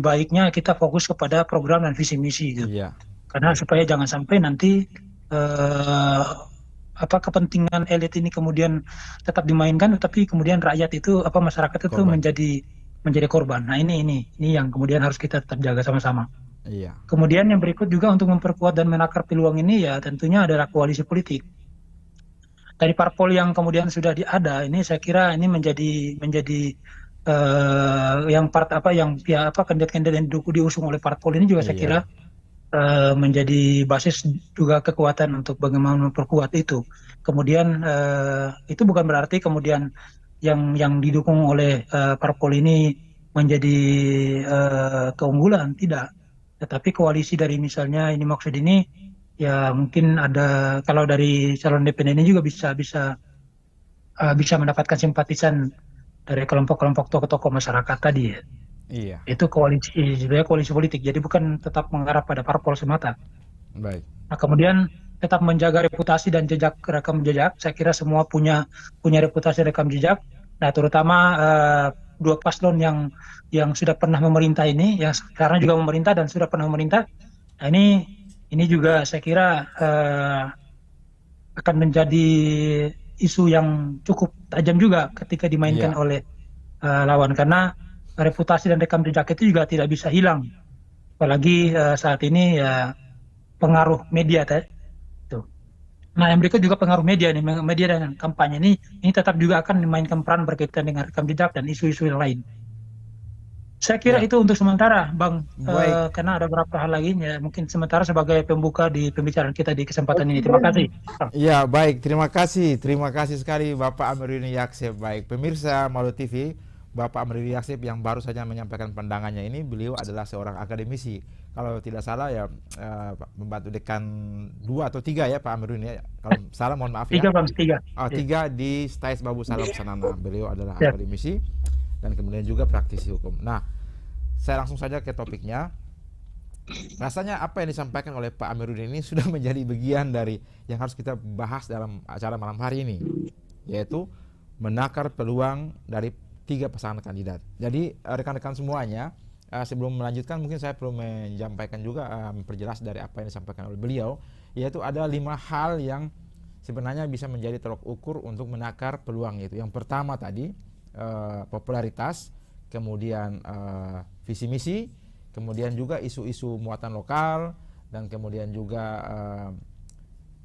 baiknya kita fokus kepada program dan visi misi gitu. Karena supaya jangan sampai nanti kepentingan elit ini kemudian tetap dimainkan, tetapi kemudian rakyat itu masyarakat itu menjadi korban. Nah, ini yang kemudian harus kita tetap jaga sama-sama. Kemudian yang berikut juga untuk memperkuat dan menakar peluang ini ya tentunya adalah koalisi politik. Dari parpol yang kemudian sudah ada ini, saya kira ini menjadi kandidat-kandidat yang diusung oleh parpol ini juga saya kira menjadi basis juga kekuatan untuk bagaimana memperkuat itu. Kemudian itu bukan berarti kemudian yang didukung oleh parpol ini menjadi keunggulan, tidak. Tetapi koalisi dari misalnya ini maksud ini ya mungkin ada, kalau dari calon independen ini juga bisa mendapatkan simpatisan dari kelompok-kelompok tokoh-tokoh masyarakat tadi ya. Itu sebenarnya koalisi politik, jadi bukan tetap mengarah pada parpol semata. Baik. Nah, kemudian tetap menjaga reputasi dan rekam jejak. Saya kira semua punya reputasi rekam jejak. Nah, terutama dua paslon yang sudah pernah memerintah ini, yang sekarang juga memerintah dan sudah pernah memerintah. Nah, ini juga saya kira akan menjadi isu yang cukup tajam juga ketika dimainkan oleh lawan, karena reputasi dan rekam jejak itu juga tidak bisa hilang, apalagi saat ini ya pengaruh media itu. Nah, yang berikut juga pengaruh media dan kampanye ini tetap juga akan memainkan peran berkaitan dengan rekam jejak dan isu-isu yang lain. Saya kira itu untuk sementara, Bang. Karena ada beberapa hal lagi ya, mungkin sementara sebagai pembuka di pembicaraan kita di kesempatan ini. Terima kasih. Ya, baik. Terima kasih sekali Bapak Amiruddin Yaksep. Baik, pemirsa Malu TV, Bapak Amiruddin Yaksep yang baru saja menyampaikan pandangannya ini, beliau adalah seorang akademisi. Kalau tidak salah ya membantu dekan 2 atau 3 ya Pak Amiruddin ya. Kalau salah mohon maaf ya. 3 Bang, 3. 3 di Stais Babu Salam Sanana. Beliau adalah akademisi dan kemudian juga praktisi hukum. Nah, saya langsung saja ke topiknya. Rasanya apa yang disampaikan oleh Pak Amiruddin ini sudah menjadi bagian dari yang harus kita bahas dalam acara malam hari ini, yaitu menakar peluang dari 3 pasangan kandidat. Jadi rekan-rekan semuanya, sebelum melanjutkan mungkin saya perlu menyampaikan juga, memperjelas dari apa yang disampaikan oleh beliau, yaitu ada 5 hal yang sebenarnya bisa menjadi tolok ukur untuk menakar peluang itu. Yang pertama tadi popularitas, kemudian visi misi, kemudian juga isu-isu muatan lokal, dan kemudian juga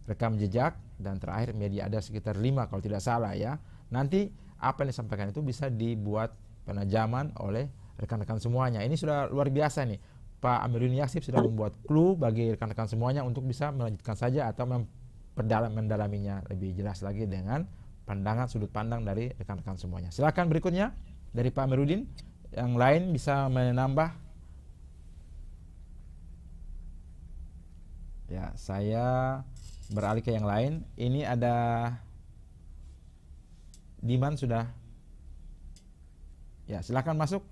rekam jejak, dan terakhir media. Ada sekitar 5 kalau tidak salah ya. Nanti apa yang disampaikan itu bisa dibuat penajaman oleh rekan-rekan semuanya. Ini sudah luar biasa nih. Pak Amiruddin Yaksib sudah membuat clue bagi rekan-rekan semuanya untuk bisa melanjutkan saja atau mendalaminya lebih jelas lagi dengan pandangan sudut pandang dari rekan-rekan semuanya. Silakan berikutnya dari Pak Amiruddin. Yang lain bisa menambah. Ya, saya beralih ke yang lain. Ini ada Diman sudah. Ya, silakan masuk.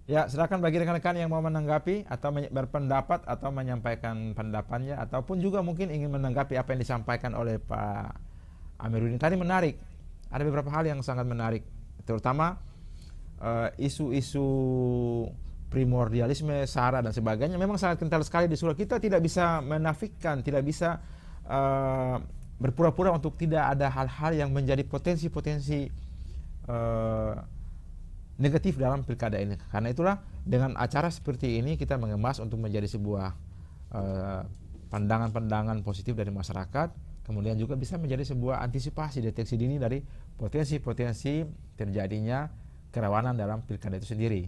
Ya, silakan bagi rekan-rekan yang mau menanggapi atau berpendapat atau menyampaikan pendapatnya, ataupun juga mungkin ingin menanggapi apa yang disampaikan oleh Pak Amiruddin tadi. Menarik, ada beberapa hal yang sangat menarik, terutama isu-isu primordialisme, sara dan sebagainya memang sangat kental sekali di Sura. Kita tidak bisa menafikan, tidak bisa berpura-pura untuk tidak ada hal-hal yang menjadi potensi-potensi negatif dalam pilkada ini. Karena itulah dengan acara seperti ini kita mengemas untuk menjadi sebuah pandangan-pandangan positif dari masyarakat, kemudian juga bisa menjadi sebuah antisipasi, deteksi dini dari potensi-potensi terjadinya kerawanan dalam pilkada itu sendiri.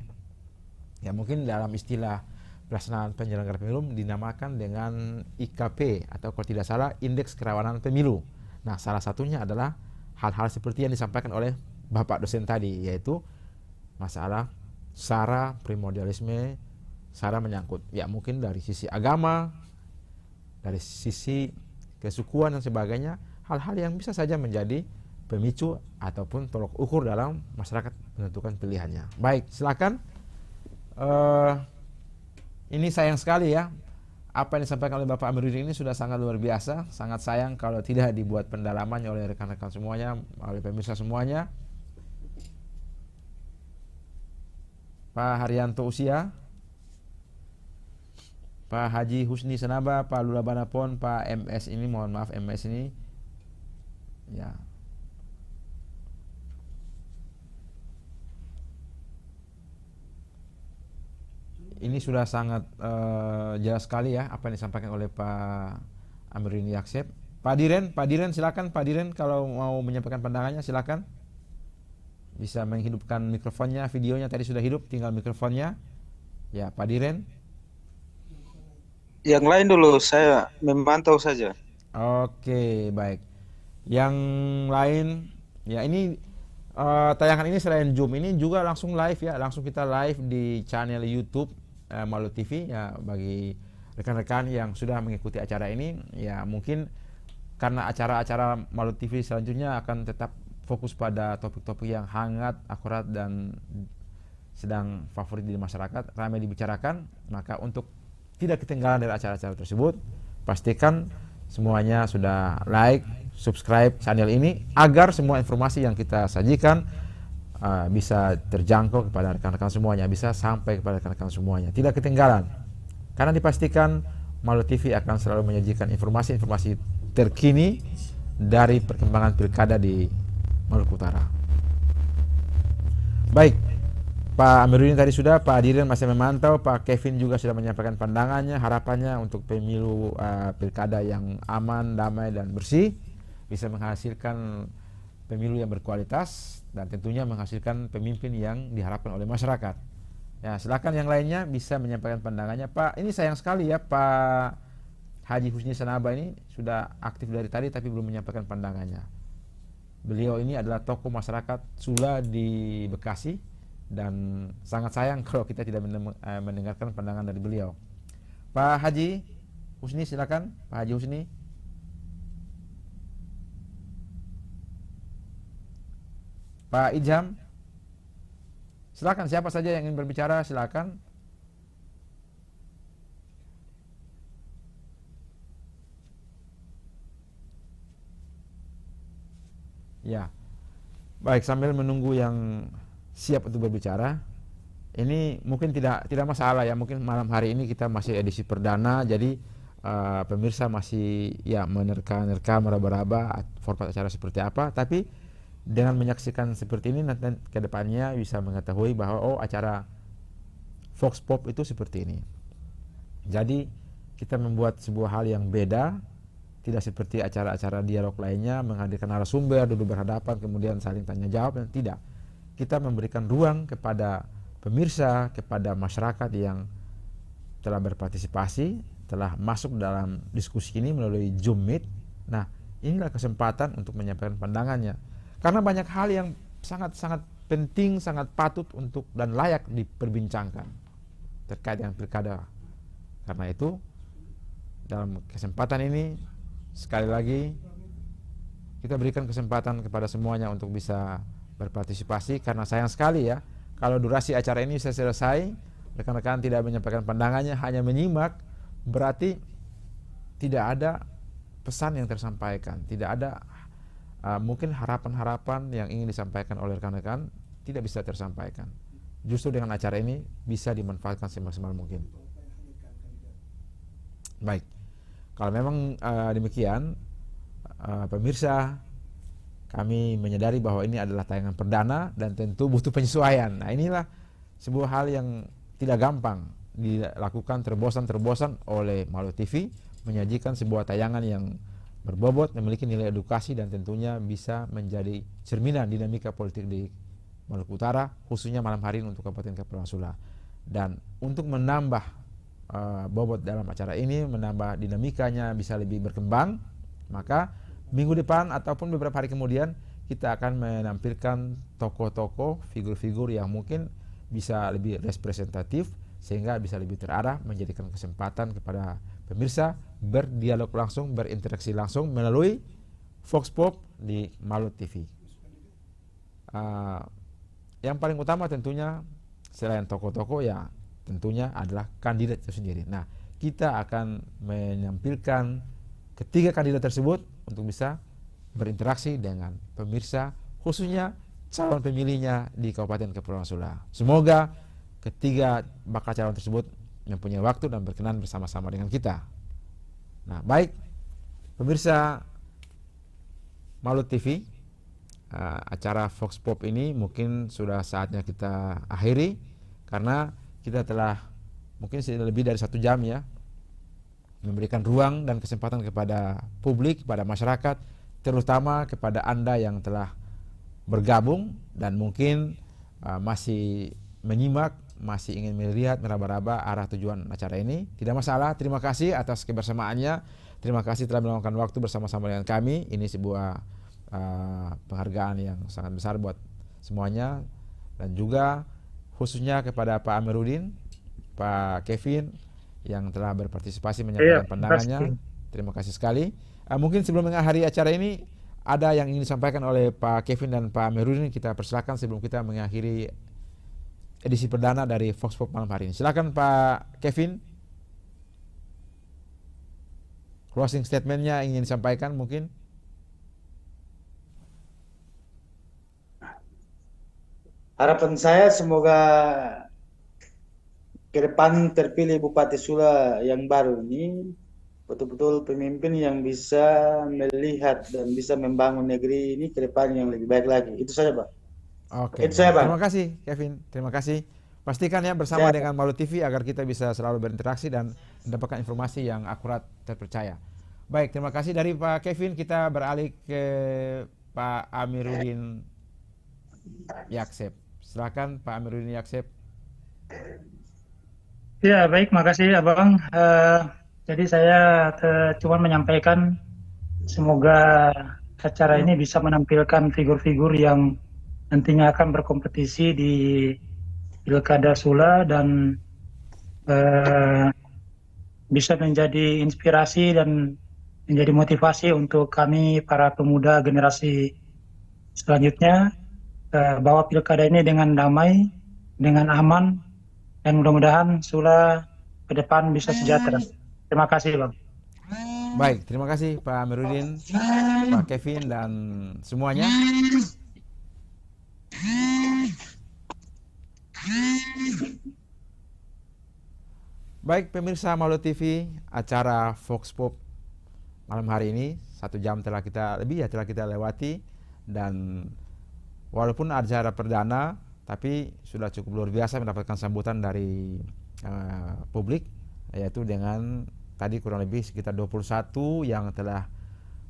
Ya, mungkin dalam istilah pelaksanaan penyelenggara pemilu dinamakan dengan IKP atau kalau tidak salah Indeks Kerawanan Pemilu. Nah, salah satunya adalah hal-hal seperti yang disampaikan oleh Bapak dosen tadi, yaitu masalah sara, primordialisme, sara menyangkut ya mungkin dari sisi agama, dari sisi kesukuan dan sebagainya, hal-hal yang bisa saja menjadi pemicu ataupun tolok ukur dalam masyarakat menentukan pilihannya. Baik, silakan. Ini sayang sekali ya, apa yang disampaikan oleh Bapak Amiruddin ini sudah sangat luar biasa. Sangat sayang kalau tidak dibuat pendalamannya oleh rekan-rekan semuanya, oleh pemirsa semuanya. Pak Haryanto Usia, Pak Haji Husni Senaba, Pak Lula Banapon, Pak MS ini, mohon maaf MS ini ya. Ini sudah sangat jelas sekali ya apa yang disampaikan oleh Pak Amiruddin Yaksib. Pak Diren silakan Pak Diren, kalau mau menyampaikan pandangannya silakan. Bisa menghidupkan mikrofonnya, videonya tadi sudah hidup, tinggal mikrofonnya. Ya, Pak Diren. Yang lain dulu, saya memantau saja. Oke, baik. Yang lain, ya ini tayangan ini selain Zoom, ini juga langsung live ya, langsung kita live di channel YouTube Malu TV ya. Bagi rekan-rekan yang sudah mengikuti acara ini, ya mungkin karena acara-acara Malu TV selanjutnya akan tetap fokus pada topik-topik yang hangat, akurat, dan sedang favorit di masyarakat, ramai dibicarakan. Maka untuk tidak ketinggalan dari acara-acara tersebut, pastikan semuanya sudah like, subscribe channel ini agar semua informasi yang kita sajikan bisa terjangkau kepada rekan-rekan semuanya, bisa sampai kepada rekan-rekan semuanya, tidak ketinggalan. Karena dipastikan Malu TV akan selalu menyajikan informasi-informasi terkini dari perkembangan pilkada di Maluku Utara. Baik, Pak Amiruddin tadi sudah, Pak Diren masih memantau, Pak Kevin juga sudah menyampaikan pandangannya, harapannya untuk pemilu pilkada yang aman, damai, dan bersih, bisa menghasilkan pemilu yang berkualitas dan tentunya menghasilkan pemimpin yang diharapkan oleh masyarakat. Ya, silakan yang lainnya bisa menyampaikan pandangannya. Pak, ini sayang sekali ya, Pak Haji Husni Senaba ini sudah aktif dari tadi tapi belum menyampaikan pandangannya. Beliau ini adalah tokoh masyarakat Sula di Bekasi dan sangat sayang kalau kita tidak mendengarkan pandangan dari beliau. Pak Haji Husni silakan, Pak Haji Husni. Pak Ijam Silakan, siapa saja yang ingin berbicara, silakan. Ya, baik, sambil menunggu yang siap untuk berbicara, ini mungkin tidak masalah ya, mungkin malam hari ini kita masih edisi perdana, jadi pemirsa masih ya menerka-nerka, meraba-raba format acara seperti apa, tapi dengan menyaksikan seperti ini nanti ke depannya bisa mengetahui bahwa oh, acara Vox Pop itu seperti ini. Jadi kita membuat sebuah hal yang beda, tidak seperti acara-acara dialog lainnya menghadirkan narasumber duduk berhadapan kemudian saling tanya jawab. Tidak, kita memberikan ruang kepada pemirsa, kepada masyarakat yang telah berpartisipasi, telah masuk dalam diskusi ini melalui Zoom Meet. Nah, inilah kesempatan untuk menyampaikan pandangannya, karena banyak hal yang sangat-sangat penting, sangat patut untuk dan layak diperbincangkan terkait dengan pilkada. Karena itu dalam kesempatan ini sekali lagi kita berikan kesempatan kepada semuanya untuk bisa berpartisipasi, karena sayang sekali ya kalau durasi acara ini bisa selesai rekan-rekan tidak menyampaikan pandangannya, hanya menyimak, berarti tidak ada pesan yang tersampaikan, tidak ada mungkin harapan-harapan yang ingin disampaikan oleh rekan-rekan tidak bisa tersampaikan. Justru dengan acara ini bisa dimanfaatkan semaksimal mungkin. Baik, kalau memang demikian, pemirsa, kami menyadari bahwa ini adalah tayangan perdana dan tentu butuh penyesuaian. Nah, inilah sebuah hal yang tidak gampang dilakukan terbosan-terbosan oleh Maluku TV, menyajikan sebuah tayangan yang berbobot, memiliki nilai edukasi dan tentunya bisa menjadi cerminan dinamika politik di Maluku Utara, khususnya malam hari ini untuk Kabupaten Kepulauan Sula. Dan untuk menambah bobot dalam acara ini, menambah dinamikanya bisa lebih berkembang, maka minggu depan ataupun beberapa hari kemudian kita akan menampilkan tokoh-tokoh, figur-figur yang mungkin bisa lebih representatif sehingga bisa lebih terarah, menjadikan kesempatan kepada pemirsa berdialog langsung, berinteraksi langsung melalui Vox Pop di Maluku TV. Yang paling utama tentunya selain tokoh-tokoh ya tentunya adalah kandidat itu sendiri. Nah, kita akan menampilkan ketiga kandidat tersebut untuk bisa berinteraksi dengan pemirsa, khususnya calon pemilihnya di Kabupaten Kepulauan Sula. Semoga ketiga bakal calon tersebut mempunyai waktu dan berkenan bersama-sama dengan kita. Nah, baik pemirsa Maluku TV, acara Vox Pop ini mungkin sudah saatnya kita akhiri, karena kita telah mungkin lebih dari 1 jam ya memberikan ruang dan kesempatan kepada publik, kepada masyarakat, terutama kepada Anda yang telah bergabung dan mungkin masih menyimak, masih ingin melihat, meraba-raba arah tujuan acara ini. Tidak masalah, terima kasih atas kebersamaannya, terima kasih telah meluangkan waktu bersama-sama dengan kami. Ini sebuah penghargaan yang sangat besar buat semuanya, dan juga khususnya kepada Pak Amiruddin, Pak Kevin yang telah berpartisipasi menyampaikan pandangannya. Terima kasih sekali. Mungkin sebelum mengakhiri acara ini ada yang ingin disampaikan oleh Pak Kevin dan Pak Amiruddin, kita persilakan sebelum kita mengakhiri edisi perdana dari Vox Pop malam hari ini. Silakan Pak Kevin. Closing statementnya ingin disampaikan mungkin. Harapan saya semoga ke depan terpilih Bupati Sula yang baru ini betul-betul pemimpin yang bisa melihat dan bisa membangun negeri ini ke depan yang lebih baik lagi. Itu saja, Pak. Oke. Itu saya, Pak. Terima kasih Kevin. Terima kasih. Pastikan ya bersama dengan Maluku TV agar kita bisa selalu berinteraksi dan mendapatkan informasi yang akurat, terpercaya. Baik, terima kasih dari Pak Kevin. Kita beralih ke Pak Amiruddin Yaksep. Silakan Pak Amiruddin Yaksep. Ya, baik, makasih Abang. Jadi saya cuma menyampaikan semoga acara ini bisa menampilkan figur-figur yang nantinya akan berkompetisi di Pilkada Sula dan bisa menjadi inspirasi dan menjadi motivasi untuk kami para pemuda generasi selanjutnya, bahwa Pilkada ini dengan damai dengan aman dan mudah-mudahan Sula ke depan bisa sejahtera. Terima kasih, Bang. Baik, terima kasih Pak Amiruddin, Pak Kevin, dan semuanya. Baik pemirsa Maulud TV, acara Vox Pop malam hari ini 1 jam telah kita lewati, dan walaupun acara perdana tapi sudah cukup luar biasa mendapatkan sambutan dari publik, yaitu dengan tadi kurang lebih sekitar 21 yang telah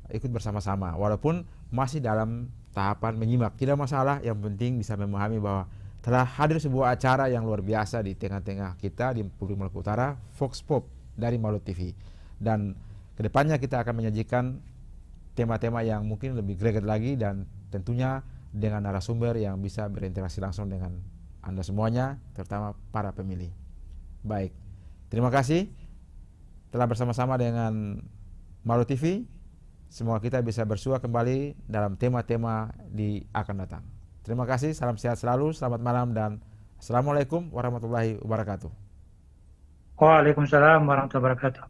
ikut bersama-sama, walaupun masih dalam tahapan menyimak. Tidak masalah, yang penting bisa memahami bahwa telah hadir sebuah acara yang luar biasa di tengah-tengah kita di publik Maluku Utara, Vox Pop dari Maulud TV. Dan kedepannya kita akan menyajikan tema-tema yang mungkin lebih greget lagi, dan tentunya dengan narasumber yang bisa berinteraksi langsung dengan Anda semuanya, terutama para pemilih. Baik, terima kasih telah bersama-sama dengan Maulud TV. Semoga kita bisa bersua kembali dalam tema-tema di akan datang. Terima kasih, salam sehat selalu, selamat malam, dan Assalamualaikum warahmatullahi wabarakatuh. Waalaikumsalam warahmatullahi wabarakatuh.